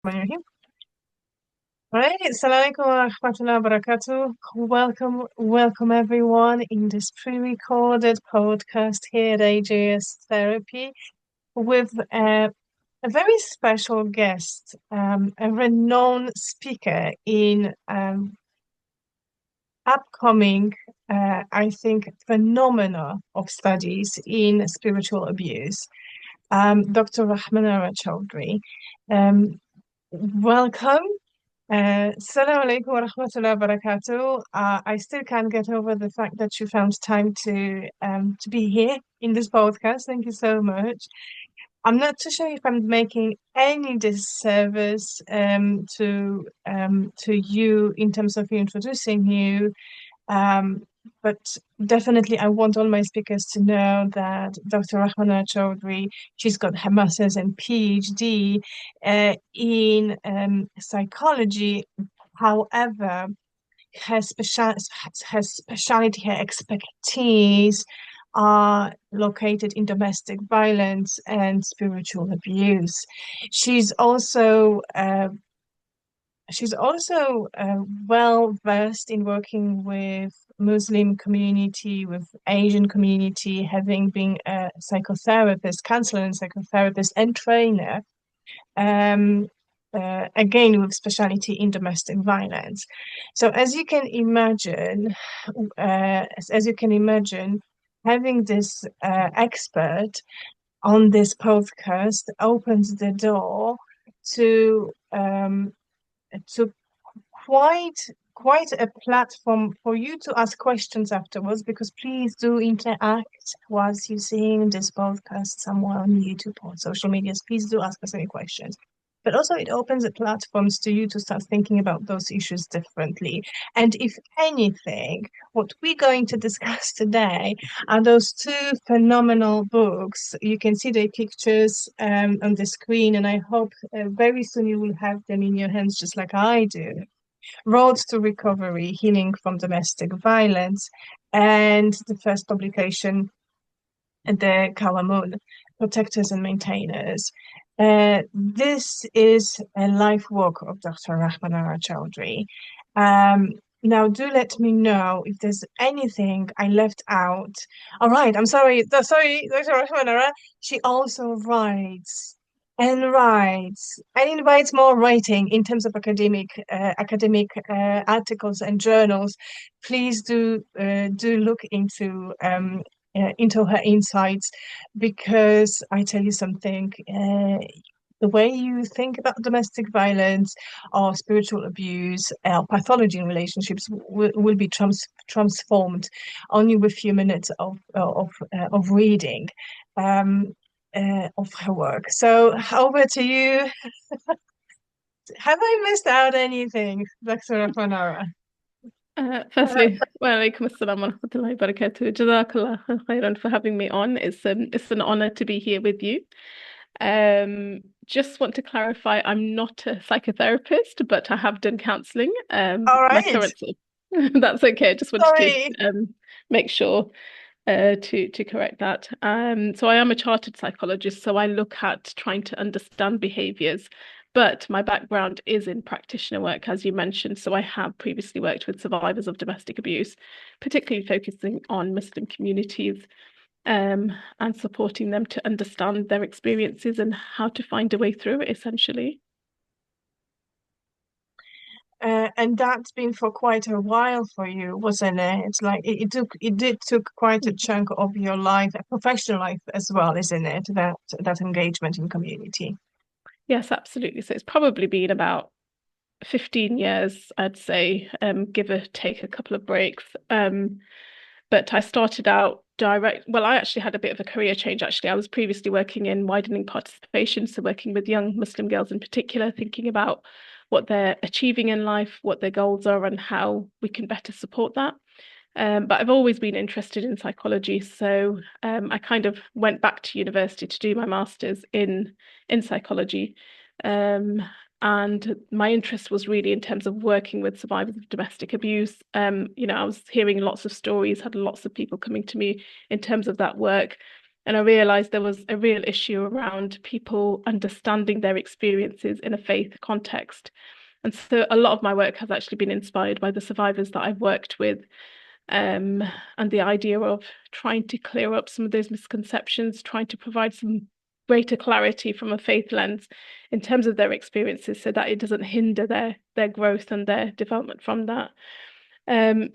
Bismillahirrahmanirrahim. All right, Assalamu alaikum wa rahmatullahi wa barakatuh. Welcome everyone in this pre-recorded podcast here at AJS Therapy with a very special guest, a renowned speaker in upcoming, I think, phenomena of studies in spiritual abuse, Dr. Rahmanara Chowdhury. Welcome. Assalamu alaikum wa rahmatullahi wa barakatuh. I still can't get over the fact that you found time to be here in this podcast. Thank you so much. I'm not too sure if I'm making any disservice to you in terms of introducing you. But definitely, I want all my speakers to know that Dr. Rahmanara Chowdhury, she's got her master's and PhD in psychology. However, her specialty, her expertise are located in domestic violence and spiritual abuse. She's also well versed in working with Muslim community, with Asian community, having been a psychotherapist, counselor and psychotherapist and trainer, again with specialty in domestic violence. So as you can imagine, having this expert on this podcast opens the door to to quite a platform for you to ask questions afterwards, because please do interact whilst you're seeing this podcast somewhere on YouTube or social medias. Please do ask us any questions. But also it opens the platforms to you to start thinking about those issues differently. And if anything, what we're going to discuss today are those two phenomenal books. You can see the pictures on the screen, and I hope very soon you will have them in your hands just like I do. Road to Recovery, Healing from Domestic Violence, and the first publication, the Qawwamoon, Protectors and Maintainers. This is a life work of Dr. Rahmanara Chowdhury. Now, do let me know if there's anything I left out. All right, I'm sorry. Sorry, Dr. Rahmanara. She also writes and invites more writing in terms of academic articles and journals. Please do look into her insights, because I tell you something, the way you think about domestic violence or spiritual abuse or pathology in relationships will be transformed only with a few minutes of reading of her work. So over to you. Have I missed out anything, Dr. Rahmanara? Firstly, wa alaikum assalam wa rahmatullahi wa barakatuh. Jazakallah khairan for having me on. It's an honor to be here with you. Just want to clarify, I'm not a psychotherapist, but I have done counselling. All My right. current that's okay. Just wanted Sorry. to make sure to correct that. So I am a chartered psychologist, so I look at trying to understand behaviours. But my background is in practitioner work, as you mentioned. So I have previously worked with survivors of domestic abuse, particularly focusing on Muslim communities, and supporting them to understand their experiences and how to find a way through it, essentially. And that's been for quite a while for you, wasn't it? It's like it did took quite a chunk of your life, professional life as well, isn't it? That engagement in community. Yes, absolutely. So it's probably been about 15 years, I'd say, give or take a couple of breaks. But I started out I actually had a bit of a career change, actually. I was previously working in widening participation, so working with young Muslim girls in particular, thinking about what they're achieving in life, what their goals are, and how we can better support that. But I've always been interested in psychology, so I kind of went back to university to do my master's in psychology. And my interest was really in terms of working with survivors of domestic abuse. I was hearing lots of stories, had lots of people coming to me in terms of that work. And I realized there was a real issue around people understanding their experiences in a faith context. And so a lot of my work has actually been inspired by the survivors that I've worked with, and the idea of trying to clear up some of those misconceptions, trying to provide some greater clarity from a faith lens in terms of their experiences so that it doesn't hinder their growth and their development from that.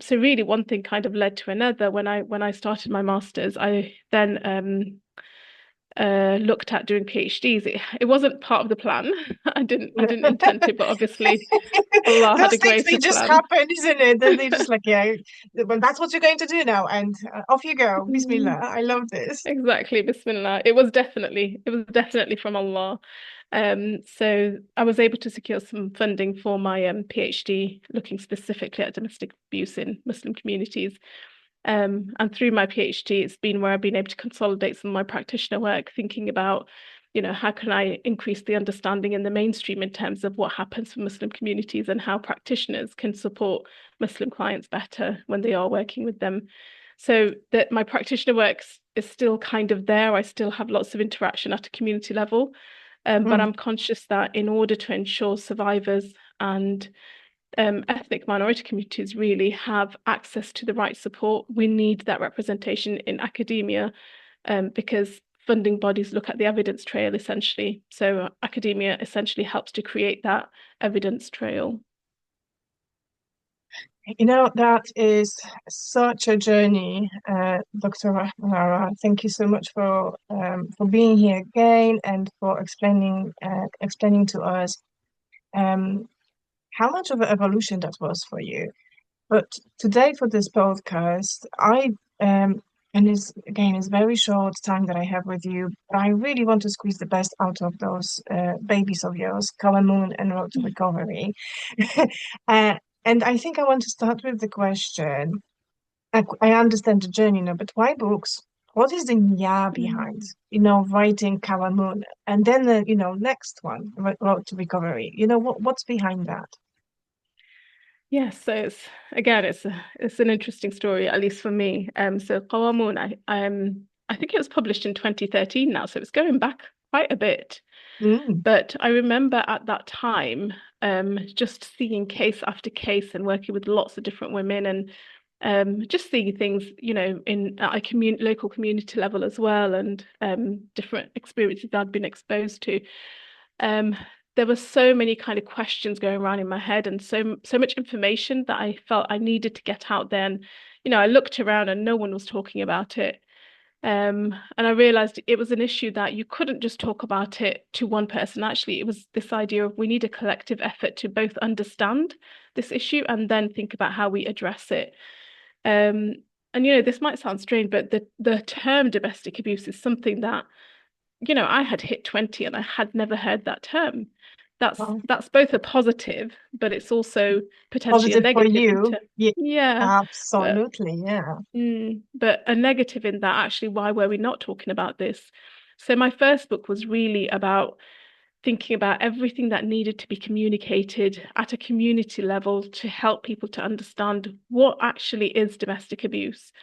So really one thing kind of led to another. When I started my master's, I then looked at doing PhDs. It wasn't part of the plan. I didn't intend to, but obviously Allah had Those a things, they greater just plan. happen, isn't it? They just like, yeah, well, that's what you're going to do now, and off you go. Mm, Bismillah. I love this. exactly, Bismillah. It was definitely from Allah. So I was able to secure some funding for my PhD, looking specifically at domestic abuse in Muslim communities. And through my PhD, it's been where I've been able to consolidate some of my practitioner work, thinking about, how can I increase the understanding in the mainstream in terms of what happens for Muslim communities and how practitioners can support Muslim clients better when they are working with them. So that my practitioner work is still kind of there. I still have lots of interaction at a community level, but Mm. I'm conscious that in order to ensure survivors and ethnic minority communities really have access to the right support, we need that representation in academia, because funding bodies look at the evidence trail essentially. So academia essentially helps to create that evidence trail. That is such a journey, Dr. Rahmanara. Thank you so much for being here again and for explaining to us um, how much of an evolution that was for you. But today for this podcast, and it's very short time that I have with you, but I really want to squeeze the best out of those babies of yours, Qawwamoon and Road to Recovery. uh, and I think I want to start with the question. I understand the journey now, but why books? What is the yeah behind, Mm. writing Qawwamoon and then next one, Road to Recovery? What's behind that? Yes, so it's an interesting story, at least for me. So Qawwamoon, I think it was published in 2013 now, so it's going back quite a bit. Mm, But I remember at that time, just seeing case after case and working with lots of different women and just seeing things, in at a local community level as well, and different experiences I'd been exposed to. Um, there were so many kind of questions going around in my head, and so much information that I felt I needed to get out there. And I looked around and no one was talking about it. And I realized it was an issue that you couldn't just talk about it to one person. Actually, it was this idea of we need a collective effort to both understand this issue and then think about how we address it. Um, and this might sound strange, but the term domestic abuse is something that, I had hit 20 and I had never heard that term. That's well, that's both a positive, but it's also potentially a positive for negative in you. terms. Yeah, Yeah, but absolutely. Yeah. but a negative in that, actually, why were we not talking about this? So my first book was really about thinking about everything that needed to be communicated at a community level to help people to understand what actually is domestic abuse.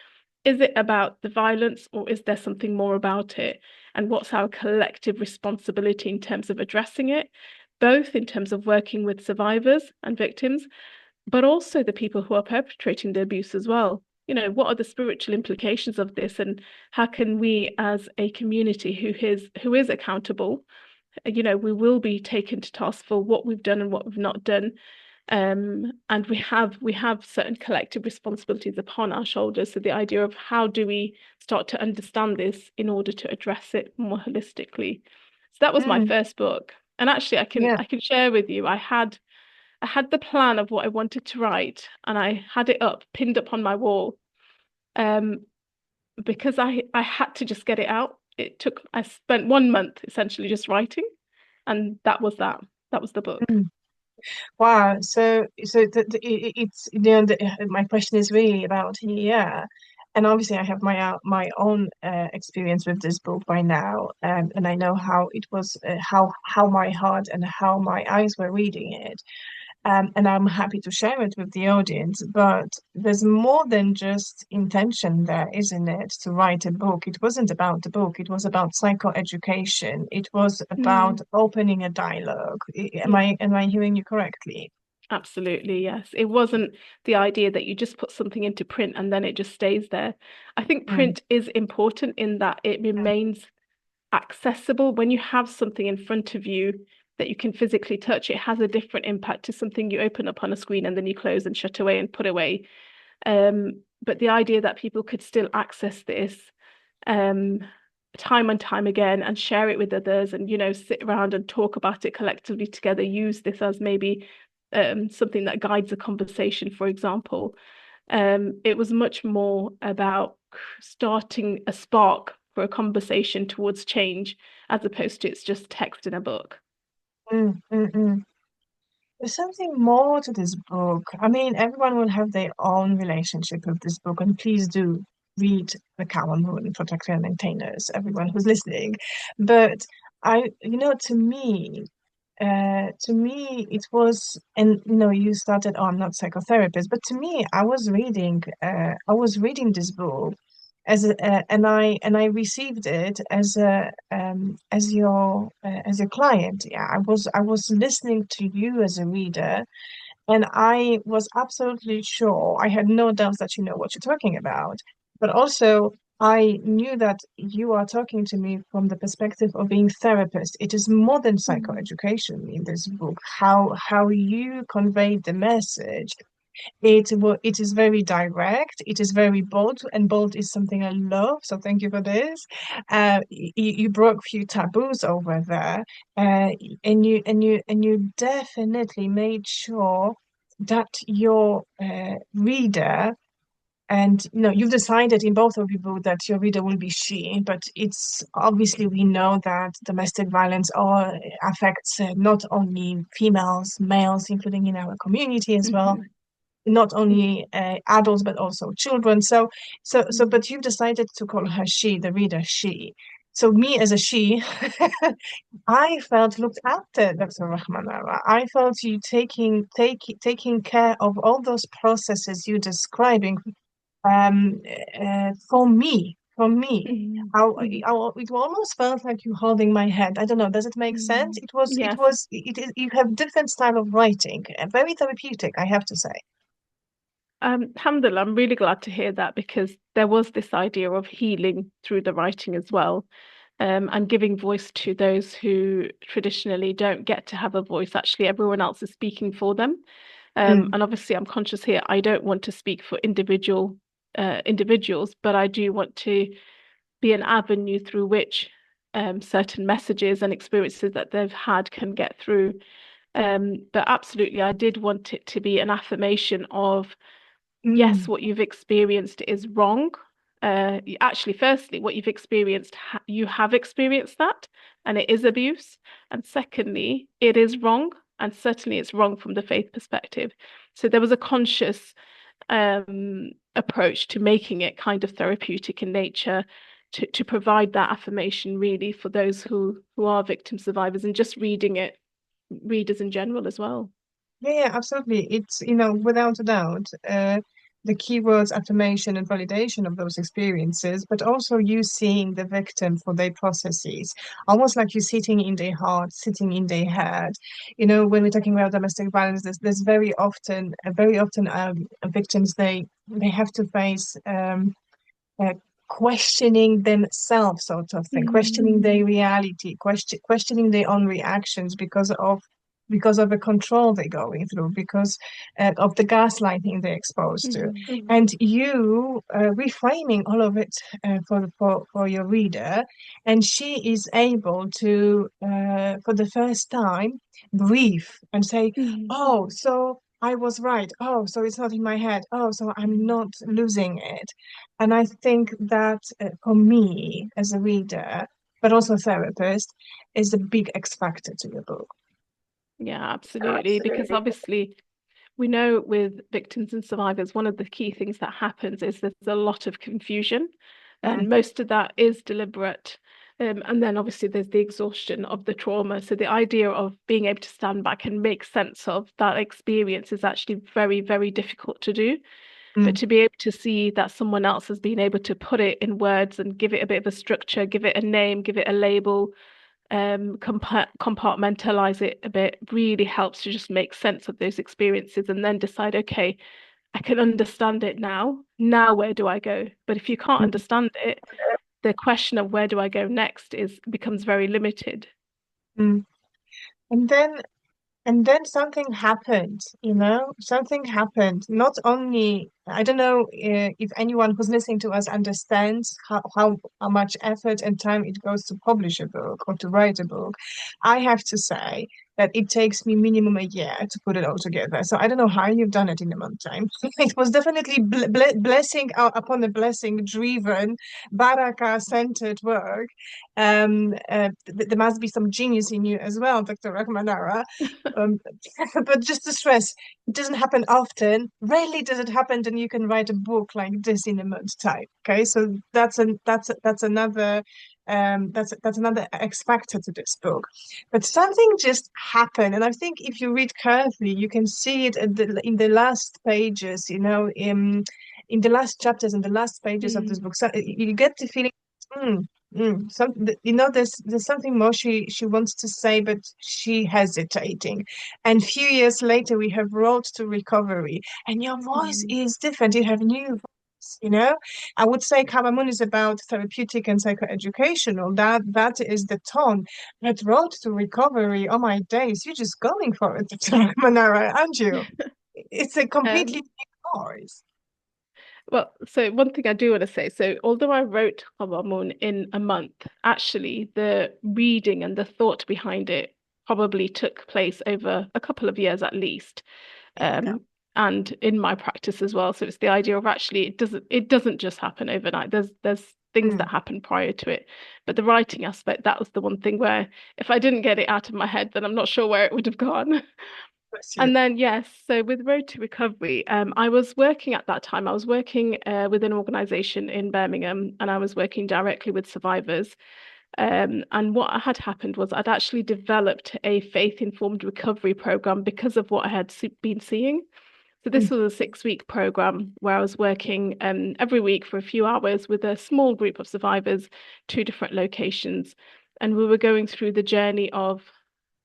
Is it about the violence or is there something more about it? And what's our collective responsibility in terms of addressing it, both in terms of working with survivors and victims, but also the people who are perpetrating the abuse as well. What are the spiritual implications of this, and how can we, as a community who is accountable, we will be taken to task for what we've done and what we've not done. And we have certain collective responsibilities upon our shoulders. So the idea of how do we start to understand this in order to address it more holistically. So that was my Mm, first book. And actually I can yeah. I can share with you, I had the plan of what I wanted to write, and I had it pinned up on my wall, um, because I had to just get it out. I spent 1 month essentially just writing, and that. That was the book. Mm. Wow. So it's my question is really about yeah, and obviously I have my own experience with this book by now, and I know how it was, how my heart and how my eyes were reading it. And I'm happy to share it with the audience, but there's more than just intention there, isn't it, to write a book? It wasn't about the book, it was about psychoeducation. It was about Mm, opening a dialogue. yeah. Am I hearing you correctly? Absolutely, yes. It wasn't the idea that you just put something into print and then it just stays there. I think Mm, print is important in that it remains accessible. When you have something in front of you that you can physically touch, it has a different impact to something you open up on a screen and then you close and shut away and put away. But the idea that people could still access this um, time and time again and share it with others and, sit around and talk about it collectively together, use this as maybe something that guides a conversation, for example. It was much more about starting a spark for a conversation towards change, as opposed to it's just text in a book. mm. There's something more to this book. I mean, everyone will have their own relationship with this book, and please do read The Qawwamoon, Protector and Maintainers, everyone who's listening. But to me, it was, and you started, oh, I'm not psychotherapist, but to me, I was reading this book and I received it as your client. Yeah, I was listening to you as a reader, and I was absolutely sure. I had no doubts that you know what you're talking about, but also I knew that you are talking to me from the perspective of being therapist. It is more than Mm. psychoeducation in this book. How you conveyed the message, it is very direct. It is very bold, and bold is something I love. So thank you for this. You broke a few taboos over there, and you definitely made sure that your reader, and you've decided in both of you both that your reader will be she, but it's obviously we know that domestic violence or affects not only females, males, including in our community as well, Mhm. not only adults but also children. But Mm. you've decided to call her she, the reader she. So me as a she, I felt looked after, Dr. Rahmanara. I felt you taking care of all those processes you're describing um, for me. For me, Mm. Mm. it almost felt like you holding my hand. I don't know. Does it make sense? Mm. Yes. It is. You have different style of writing, very therapeutic, I have to say. Alhamdulillah, I'm really glad to hear that because there was this idea of healing through the writing as well, and giving voice to those who traditionally don't get to have a voice. Actually, everyone else is speaking for them. Mm, And obviously, I'm conscious here, I don't want to speak for individuals, but I do want to be an avenue through which certain messages and experiences that they've had can get through. But absolutely, I did want it to be an affirmation of yes, mm, what you've experienced is wrong. Actually, firstly, what you've experienced, you have experienced that, and it is abuse. And secondly, it is wrong, and certainly it's wrong from the faith perspective. So there was a conscious approach to making it kind of therapeutic in nature, to provide that affirmation really for those who are victim survivors, and just reading it, readers in general as well. yeah, absolutely. It's, without a doubt, the keywords affirmation and validation of those experiences, but also you seeing the victim for their processes, almost like you sitting in their heart, sitting in their head. When we're talking about domestic violence, there's very often victims, they have to face uh, questioning themselves, sort of thing, Mm. questioning their reality, questioning their own reactions because of the control they're going through, because of the gaslighting they're exposed to, and you reframing all of it for your reader, and she is able to, for the first time, breathe and say, Mm. "Oh, so." I was right. Oh, so it's not in my head. Oh, so I'm Mm. not losing it. And I think that for me as a reader, but also a therapist, is a big X factor to your book. Yeah, absolutely. Because obviously, we know with victims and survivors, one of the key things that happens is there's a lot of confusion, Mm, and most of that is deliberate. And then obviously there's the exhaustion of the trauma. So the idea of being able to stand back and make sense of that experience is actually very, very difficult to do. But Mm, to be able to see that someone else has been able to put it in words and give it a bit of a structure, give it a name, give it a label, compartmentalize it a bit, really helps to just make sense of those experiences and then decide, okay, I can understand it now. Now where do I go? But if you can't mm, understand it, the question of where do I go next is becomes very limited. mm. And then And then something happened, something happened. Not only, I don't know if anyone who's listening to us understands how much effort and time it goes to publish a book or to write a book. I have to say that it takes me minimum a year to put it all together. So I don't know how you've done it in a month time. It was definitely blessing upon a blessing driven, baraka-centered work. There must be some genius in you as well, Dr. Rahmanara. Um, but just to stress, it doesn't happen often. Rarely does it happen, and you can write a book like this in a month's time. Okay, so that's another that's another X factor to this book. But something just happened, and I think if you read carefully, you can see it in the last pages. In the last chapters and the last pages of this Mm. book. So you get the feeling. "Hmm, there's something more she wants to say, but she hesitating. And few years later, we have Road to Recovery, and your voice Mm. is different. You have new voice. I would say Qawwamoon is about therapeutic and psychoeducational. That is the tone. But Road to Recovery, oh my days, you're just going for it, Dr. Manara, aren't you? It's a completely Um, new voice. well, so one thing I do want to say, so although I wrote Qawwamoon in a month, actually the reading and the thought behind it probably took place over a couple of years at least. There you go. Um, and in my practice as well. So it's the idea of actually it doesn't just happen overnight. There's things Mm, that happen prior to it. But the writing aspect, that was the one thing where if I didn't get it out of my head, then I'm not sure where it would have gone. bless you. And then, yes, so with Road to Recovery, I was working at that time. I was working with an organization in Birmingham and I was working directly with survivors. And what had happened was I'd actually developed a faith-informed recovery program because of what I had been seeing. So this Mm, was a 6-week program where I was working every week for a few hours with a small group of survivors, 2 different locations. And we were going through the journey of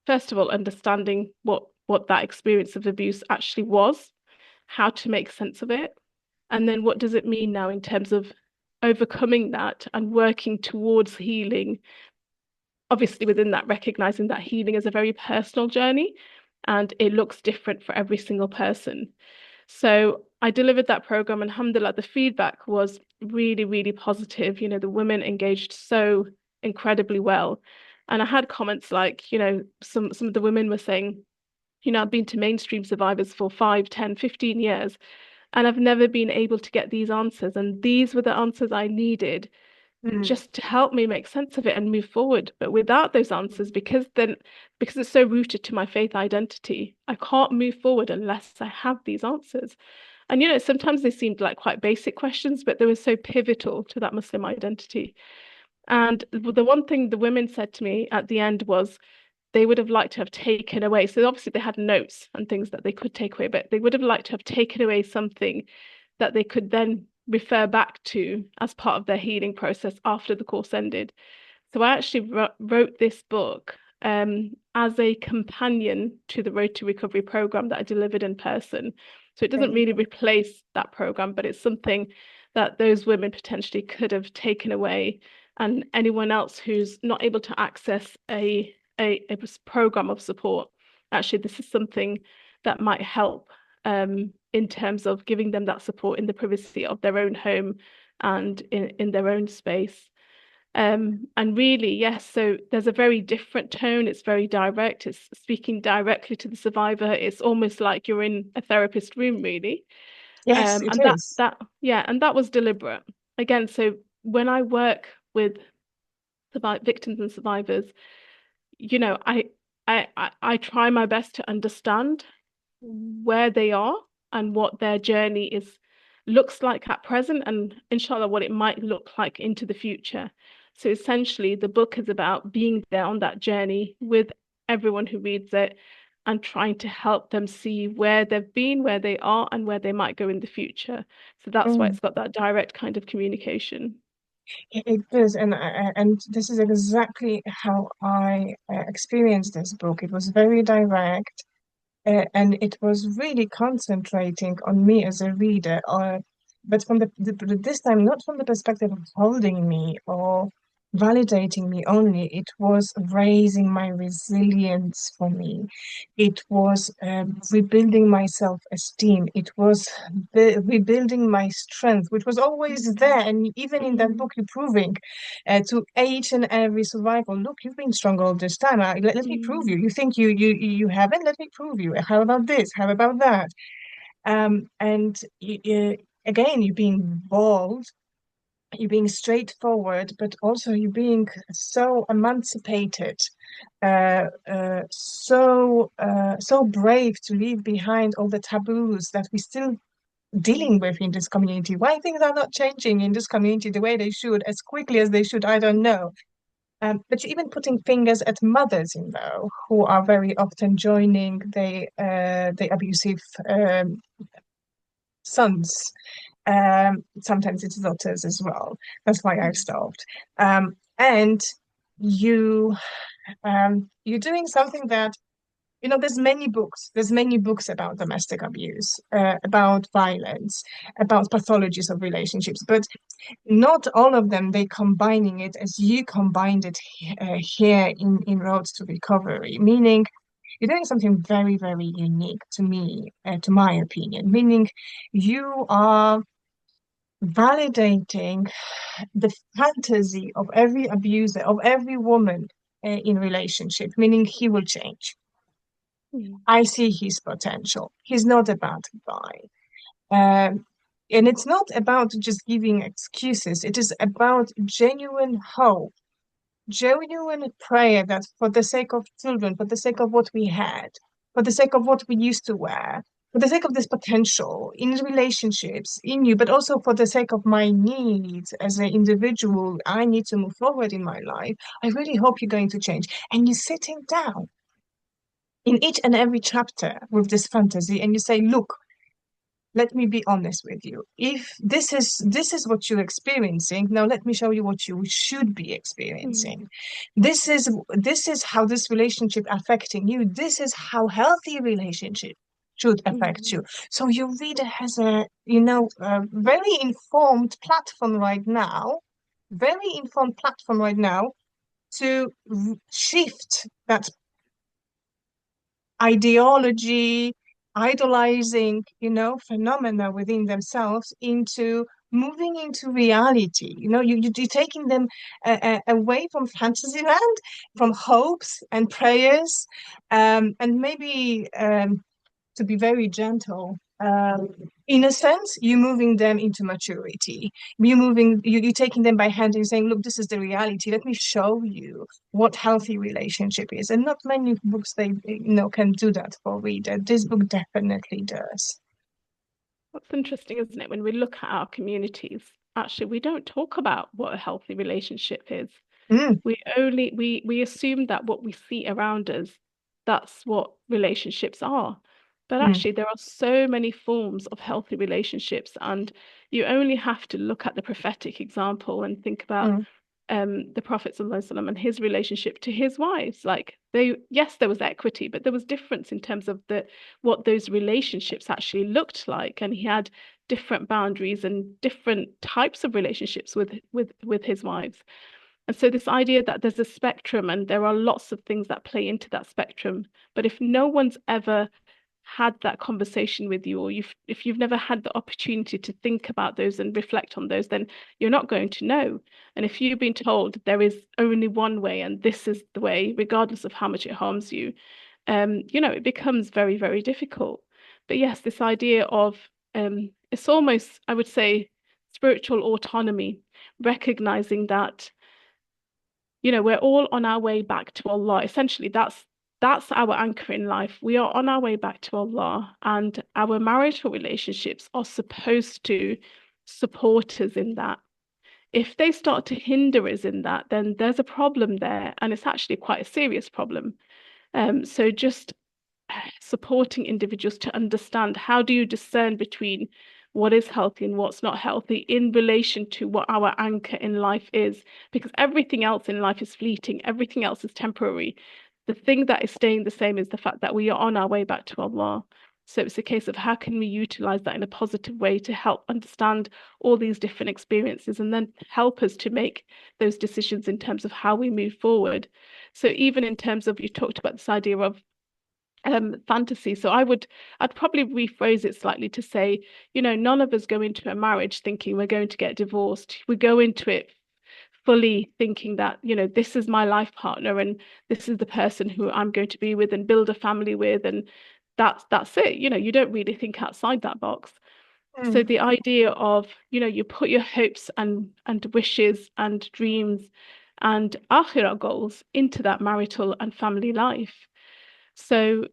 first of all, understanding what that experience of abuse actually was, how to make sense of it, and then what does it mean now in terms of overcoming that and working towards healing. Obviously, within that, recognizing that healing is a very personal journey and it looks different for every single person. So I delivered that program, and alhamdulillah, the feedback was really, really positive. The women engaged so incredibly well. And I had comments like, some of the women were saying, I've been to mainstream survivors for 5, 10, 15 years, and I've never been able to get these answers. And these were the answers I needed mm, just to help me make sense of it and move forward. But without those answers, because it's so rooted to my faith identity, I can't move forward unless I have these answers. And sometimes they seemed like quite basic questions, but they were so pivotal to that Muslim identity. And the one thing the women said to me at the end was they would have liked to have taken away. So obviously they had notes and things that they could take away, but they would have liked to have taken away something that they could then refer back to as part of their healing process after the course ended. So I actually wrote this book as a companion to the Road to Recovery program that I delivered in person. So it there doesn't you really go. replace that program, but it's something that those women potentially could have taken away. And anyone else who's not able to access a program of support, actually, this is something that might help in terms of giving them that support in the privacy of their own home and in their own space. And really, yes, so there's a very different tone. It's very direct. It's speaking directly to the survivor. It's almost like you're in a therapist room, really. Yes, it And is. yeah, and that was deliberate. Again, so when I work with victims and survivors, I try my best to understand where they are and what their journey is looks like at present, and inshallah what it might look like into the future. So essentially, the book is about being there on that journey with everyone who reads it and trying to help them see where they've been, where they are, and where they might go in the future. So that's why Mm. it's got that direct kind of communication. It does, and this is exactly how I experienced this book. It was very direct, and it was really concentrating on me as a reader, but this time not from the perspective of holding me or validating me only. It was raising my resilience for me. It was rebuilding my self-esteem. It was rebuilding my strength, which was always there. And even in that Mm, book, you're proving to each and every survival, look, you've been strong all this time. Let me prove you. mm, You think you haven't? Let me prove you. How about this? How about that? And again, you're being bold, you're being straightforward, but also you're being so emancipated, so brave to leave behind all the taboos that we still dealing with in this community. Why things are not changing in this community the way they should, as quickly as they should, I don't know. But you're even putting fingers at mothers, who are very often joining the abusive sons. Sometimes it's daughters as well. That's why I've mm, stopped. And you you're doing something that there's many books about domestic abuse, about violence, about pathologies of relationships, but not all of them they combining it as you combined it here in Roads to Recovery, meaning you're doing something very, very unique to me, to my opinion, meaning you are validating the fantasy of every abuser, of every woman in relationship, meaning he will change. mm, I see his potential. He's not a bad guy. Um, and it's not about just giving excuses. It is about genuine hope, genuine prayer that for the sake of children, for the sake of what we had, for the sake of what we used to wear, for the sake of this potential in relationships, in you, but also for the sake of my needs as an individual, I need to move forward in my life. I really hope you're going to change. And you're sitting down in each and every chapter with this fantasy and you say, look, let me be honest with you. If this is what you're experiencing, now let me show you what you should be mm, experiencing. This is how this relationship affecting you. This is how healthy relationship should affect mm, you. So your reader has a very informed platform right now, very informed platform right now to shift that ideology, idolizing, phenomena within themselves into moving into reality. You're taking them away from fantasy land, from hopes and prayers, and maybe to be very gentle. In a sense, you're moving them into maturity. You're taking them by hand and saying, "Look, this is the reality. Let me show you what healthy relationship is." And not many books can do that for reader. This book definitely does. That's interesting, isn't it? When we look at our communities, actually, we don't talk about what a healthy relationship is. Mm, We assume that what we see around us, that's what relationships are. But mm, actually, there are so many forms of healthy relationships, and you only have to look at the prophetic example and think about mm, the Prophet ﷺ and his relationship to his wives. Like yes, there was equity, but there was difference in terms of the what those relationships actually looked like, and he had different boundaries and different types of relationships with his wives. And so this idea that there's a spectrum and there are lots of things that play into that spectrum, but if no one's ever had that conversation with you, or if you've never had the opportunity to think about those and reflect on those, then you're not going to know. And if you've been told there is only one way and this is the way, regardless of how much it harms you, it becomes very, very difficult. But yes, this idea of it's almost, I would say, spiritual autonomy, recognizing that we're all on our way back to Allah. Essentially, that's our anchor in life. We are on our way back to Allah, and our marital relationships are supposed to support us in that. if they start to hinder us in that, then there's a problem there, and it's actually quite a serious problem. So just supporting individuals to understand, how do you discern between what is healthy and what's not healthy in relation to what our anchor in life is, because everything else in life is fleeting, everything else is temporary. The thing that is staying the same is the fact that we are on our way back to Allah. So it's a case of how can we utilize that in a positive way to help understand all these different experiences and then help us to make those decisions in terms of how we move forward. So even in terms of, you talked about this idea of fantasy. So I'd probably rephrase it slightly to say, none of us go into a marriage thinking we're going to get divorced. We go into it fully thinking that, this is my life partner and this is the person who I'm going to be with and build a family with, and that's it. You don't really think outside that box. So Mm, the idea of, you put your hopes and wishes and dreams and akhirah goals into that marital and family life. So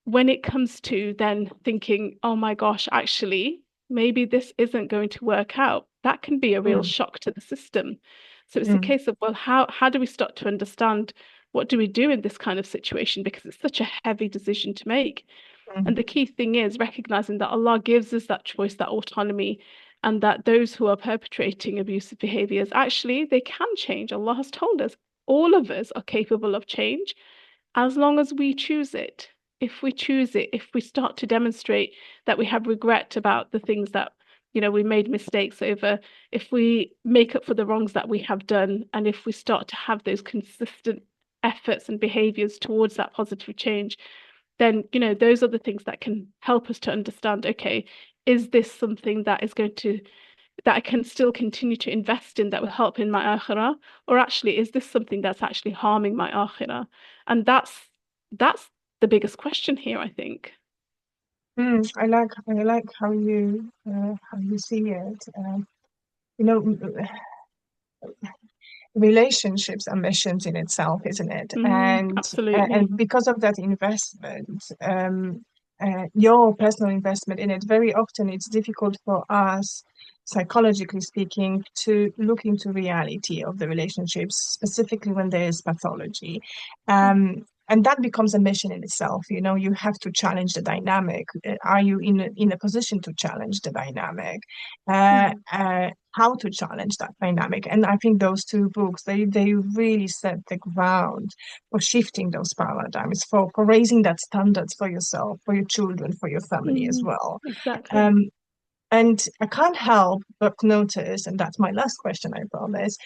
when it comes to then thinking, oh my gosh, actually, maybe this isn't going to work out, that can be a real mm, shock to the system. So it's a mm, case of, well, how do we start to understand, what do we do in this kind of situation? Because it's such a heavy decision to make. And mm, the key thing is recognizing that Allah gives us that choice, that autonomy, and that those who are perpetrating abusive behaviors, actually, they can change. Allah has told us all of us are capable of change as long as we choose it. If we choose it, if we start to demonstrate that we have regret about the things that, we made mistakes over, if we make up for the wrongs that we have done, and if we start to have those consistent efforts and behaviors towards that positive change, then, those are the things that can help us to understand, okay, is this something that is going to that I can still continue to invest in that will help in my akhirah, or actually is this something that's actually harming my akhirah? And that's the biggest question here, I think. mm. I like how you see it. You know, relationships are missions in itself, isn't it? And Absolutely. because of that investment, your personal investment in it, very often it's difficult for us, psychologically speaking, to look into reality of the relationships, specifically when there is pathology. And that becomes a mission in itself. You have to challenge the dynamic. Are you in a position to challenge the dynamic? Mhm. How to challenge that dynamic. And I think those two books, they really set the ground for shifting those paradigms, for raising that standards for yourself, for your children, for your family as well. Exactly. Um, and I can't help but notice, and that's my last question, I promise,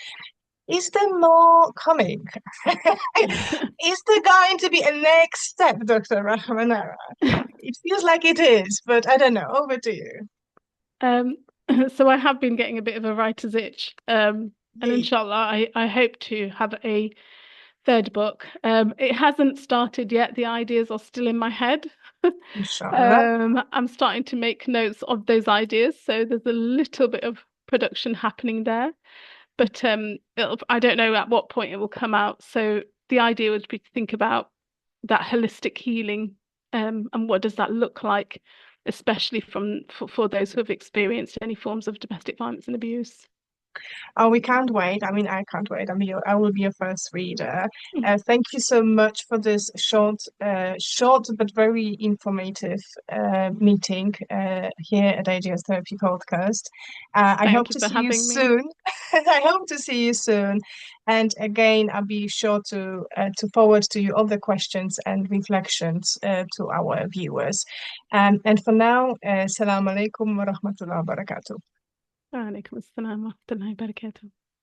is there more coming? Is there going to be a next step, Dr. Rahmanara? It feels like it is, but I don't know. Over to you. Um, so I have been getting a bit of a writer's itch. And Yay, inshallah, I hope to have a third book. It hasn't started yet. The ideas are still in my head. inshallah. I'm starting to make notes of those ideas, so there's a little bit of production happening there. But I don't know at what point it will come out. So the idea would be to think about that holistic healing, and what does that look like, especially for those who have experienced any forms of domestic violence and abuse. Oh, we can't wait. I mean, I can't wait. I will be your first reader. Mm. Thank you so much for this short but very informative meeting here at AGS Therapy Podcast. I hope Thank you to for see you having me. soon. I hope to see you soon. And again, I'll be sure to forward to you all the questions and reflections to our viewers. And for now, Assalamu alaikum wa rahmatullahi wa barakatuh. Wa alaikum assalam wa rahmatullahi wa barakatuh.